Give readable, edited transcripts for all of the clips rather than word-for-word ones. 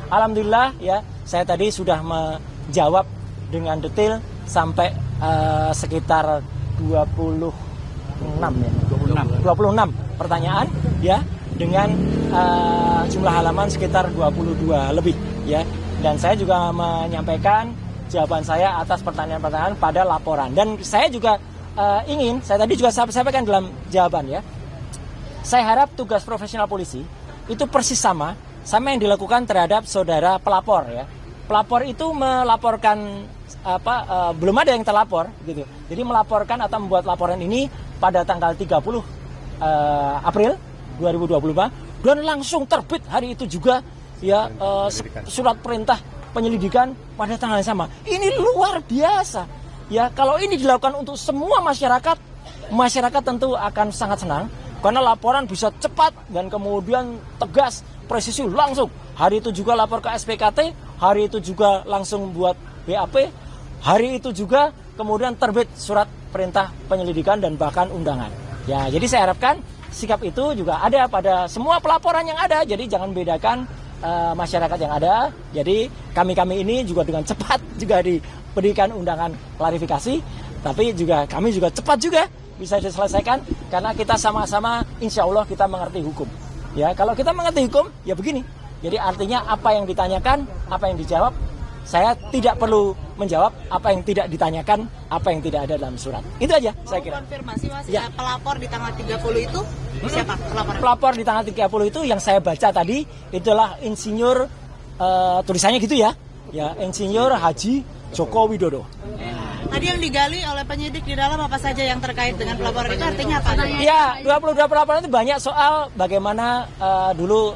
alhamdulillah ya, saya tadi sudah menjawab dengan detail sampai sekitar 26 pertanyaan ya, dengan jumlah halaman sekitar 22 lebih ya. Dan saya juga menyampaikan jawaban saya atas pertanyaan-pertanyaan pada laporan. Dan saya juga saya tadi juga sampaikan dalam jawaban ya, saya harap tugas profesional polisi itu persis sama yang dilakukan terhadap saudara pelapor ya. Pelapor itu melaporkan belum ada yang terlapor gitu. Jadi melaporkan atau membuat laporan ini pada tanggal 30 April 2025 dan langsung terbit hari itu juga ya surat perintah penyelidikan pada tanggal yang sama. Ini luar biasa. Ya, kalau ini dilakukan untuk semua masyarakat tentu akan sangat senang karena laporan bisa cepat dan kemudian tegas, presisi langsung. Hari itu juga lapor ke SPKT, hari itu juga langsung buat BAP, hari itu juga kemudian terbit surat perintah penyelidikan dan bahkan undangan. Ya, jadi saya harapkan sikap itu juga ada pada semua pelaporan yang ada. Jadi jangan bedakan masyarakat yang ada. Jadi kami ini juga dengan cepat juga diberikan undangan klarifikasi, tapi juga kami juga cepat juga bisa diselesaikan karena kita sama-sama insya Allah kita mengerti hukum. Ya, kalau kita mengerti hukum ya begini. Jadi artinya apa yang ditanyakan, apa yang dijawab, saya tidak perlu menjawab apa yang tidak ditanyakan, apa yang tidak ada dalam surat. Itu aja saya kira. Konfirmasi Mas, ya. Pelapor di tanggal 30 itu siapa? Pelapor di tanggal 30 itu yang saya baca tadi itulah insinyur tulisannya gitu ya. Ya, Insinyur Haji Joko Widodo. Tadi yang digali oleh penyidik di dalam apa saja yang terkait dengan pelaporan itu artinya apa? Ya, 22 pelaporan itu banyak soal bagaimana dulu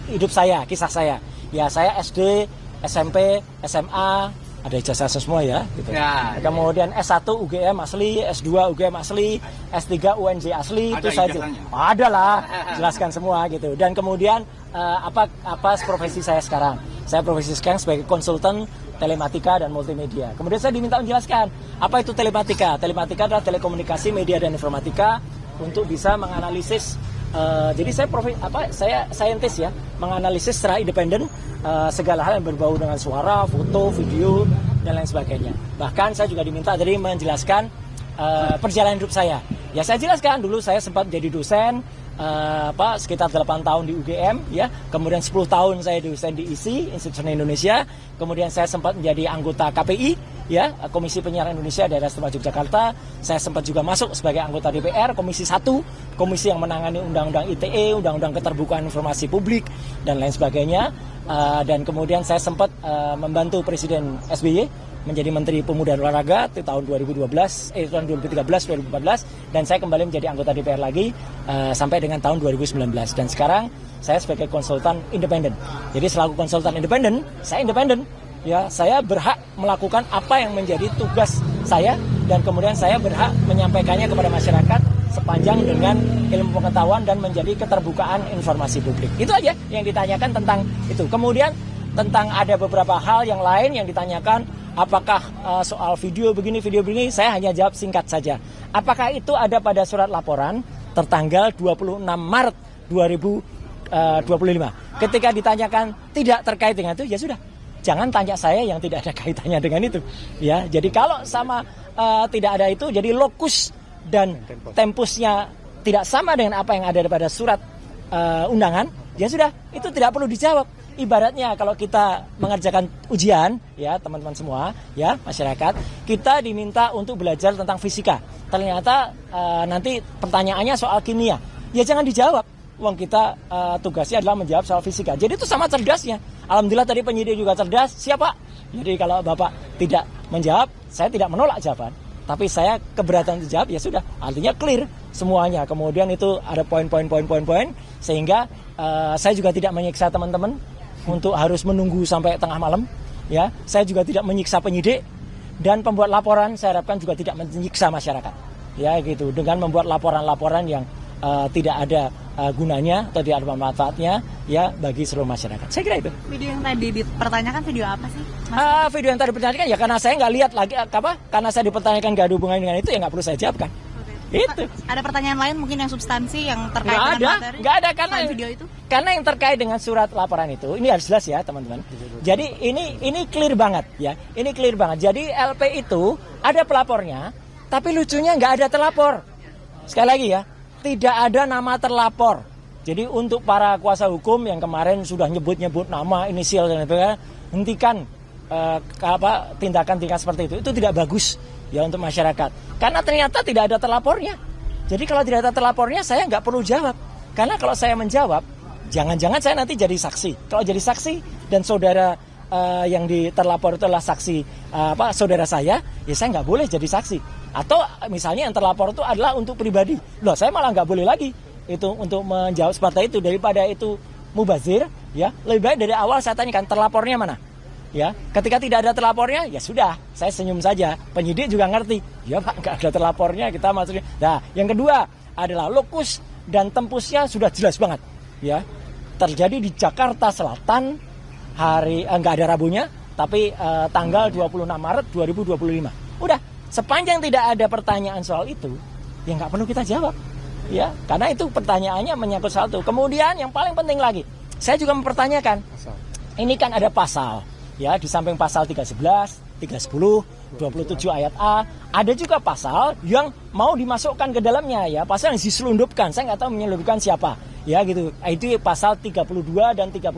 hidup saya, kisah saya. Ya, saya SD, SMP, SMA, ada ijazah semua ya, gitu. Ya, kemudian S1 UGM asli, S2 UGM asli, S3 UNJ asli, itu saja. Ada lah, jelaskan semua gitu. Dan kemudian apa profesi saya sekarang? Saya profesi sekarang sebagai konsultan telematika dan multimedia. Kemudian saya diminta menjelaskan apa itu telematika. Telematika adalah telekomunikasi, media dan informatika untuk bisa menganalisis. Jadi saya saintis ya, menganalisis secara independen segala hal yang berbau dengan suara, foto, video dan lain sebagainya. Bahkan saya juga diminta jadi menjelaskan perjalanan hidup saya. Ya saya jelaskan dulu saya sempat jadi dosen sekitar 8 tahun di UGM ya. Kemudian 10 tahun saya dosen di ISI, Institut Seni Indonesia. Kemudian saya sempat menjadi anggota KPI ya, Komisi Penyiaran Indonesia Daerah Istimewa Yogyakarta. Saya sempat juga masuk sebagai anggota DPR Komisi 1, komisi yang menangani undang-undang ITE, undang-undang keterbukaan informasi publik dan lain sebagainya. Dan kemudian saya sempat membantu Presiden SBY menjadi Menteri Pemuda dan Olahraga di tahun 2013, tahun 2013, 2014, dan saya kembali menjadi anggota DPR lagi sampai dengan tahun 2019. Dan sekarang saya sebagai konsultan independen. Jadi selaku konsultan independen, saya independen. Ya, saya berhak melakukan apa yang menjadi tugas saya dan kemudian saya berhak menyampaikannya kepada masyarakat sepanjang dengan ilmu pengetahuan dan menjadi keterbukaan informasi publik. Itu aja yang ditanyakan tentang itu. Kemudian tentang ada beberapa hal yang lain yang ditanyakan, apakah soal video begini, saya hanya jawab singkat saja. Apakah itu ada pada surat laporan tertanggal 26 Maret 2025. Ketika ditanyakan tidak terkait dengan itu, ya sudah. Jangan tanya saya yang tidak ada kaitannya dengan itu. Ya, jadi kalau sama tidak ada itu, jadi lokus dan tempusnya tidak sama dengan apa yang ada pada surat undangan, ya sudah, itu tidak perlu dijawab. Ibaratnya kalau kita mengerjakan ujian, ya teman-teman semua, ya masyarakat, kita diminta untuk belajar tentang fisika. Ternyata nanti pertanyaannya soal kimia, ya jangan dijawab. Uang kita tugasnya adalah menjawab soal fisika. Jadi itu sama cerdasnya. Alhamdulillah tadi penyidik juga cerdas. Siapa? Jadi kalau Bapak tidak menjawab, saya tidak menolak jawaban. Tapi saya keberatan dijawab, ya sudah. Artinya clear semuanya. Kemudian itu ada poin-poin sehingga saya juga tidak menyiksa teman-teman untuk harus menunggu sampai tengah malam. Ya, saya juga tidak menyiksa penyidik dan pembuat laporan. Saya harapkan juga tidak menyiksa masyarakat. Ya gitu. Dengan membuat laporan-laporan yang tidak ada gunanya atau tidak ada manfaatnya ya bagi seluruh masyarakat. Saya kira itu. Video yang tadi dipertanyakan video apa sih? Video yang tadi dipertanyakan ya karena saya nggak lihat lagi karena saya dipertanyakan nggak ada hubungannya dengan itu ya nggak perlu saya jawabkan. Itu. Ada pertanyaan lain mungkin yang substansi yang terkait Nggak dengan ada, materi? nggak ada karena Selain video itu? Karena yang terkait dengan surat laporan itu, ini harus jelas ya teman-teman. Jadi ini clear banget ya, ini clear banget. Jadi LP itu ada pelapornya, tapi lucunya nggak ada terlapor. Sekali lagi ya, tidak ada nama terlapor. Jadi untuk para kuasa hukum yang kemarin sudah nyebut-nyebut nama, inisial dan sebagainya, hentikan tindakan-tindakan seperti itu tidak bagus ya untuk masyarakat. Karena ternyata tidak ada terlapornya. Jadi kalau tidak ada terlapornya, saya nggak perlu jawab. Karena kalau saya menjawab, jangan-jangan saya nanti jadi saksi. Kalau jadi saksi dan saudara yang terlapor itu adalah saksi saudara saya, ya saya nggak boleh jadi saksi. Atau misalnya yang terlapor itu adalah untuk pribadi. Loh, saya malah nggak boleh lagi itu untuk menjawab seperti itu. Daripada itu mubazir, ya lebih baik dari awal saya tanyakan terlapornya mana. Ya, ketika tidak ada terlapornya, ya sudah, saya senyum saja. Penyidik juga ngerti, ya Pak, nggak ada terlapornya, kita maksudnya. Nah, yang kedua adalah lokus dan tempusnya sudah jelas banget, ya. Terjadi di Jakarta Selatan, nggak ada Rabunya, tapi tanggal 26 Maret 2025. Udah, sepanjang tidak ada pertanyaan soal itu, ya nggak perlu kita jawab, ya. Karena itu pertanyaannya menyangkut soal itu. Kemudian yang paling penting lagi, saya juga mempertanyakan, ini kan ada pasal. Ya, di samping pasal 311, 310, 27 ayat A, ada juga pasal yang mau dimasukkan ke dalamnya ya, pasal yang diselundupkan. Saya nggak tahu menyelundupkan siapa. Ya gitu. Itu pasal 32 dan 35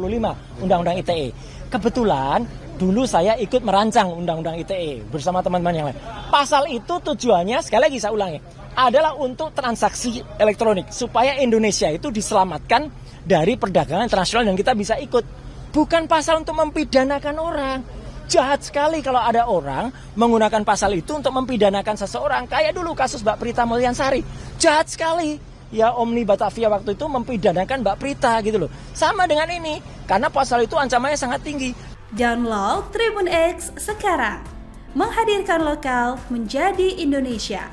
Undang-Undang ITE. Kebetulan dulu saya ikut merancang Undang-Undang ITE bersama teman-teman yang lain. Pasal itu tujuannya, sekali lagi saya ulangi, adalah untuk transaksi elektronik supaya Indonesia itu diselamatkan dari perdagangan internasional dan kita bisa ikut. Bukan pasal untuk mempidanakan orang. Jahat sekali kalau ada orang menggunakan pasal itu untuk mempidanakan seseorang. Kayak dulu kasus Mbak Prita Mulyansari. Jahat sekali. Ya, Omni Batavia waktu itu mempidanakan Mbak Prita gitu loh. Sama dengan ini. Karena pasal itu ancamannya sangat tinggi. Download Tribun X sekarang. Menghadirkan lokal menjadi Indonesia.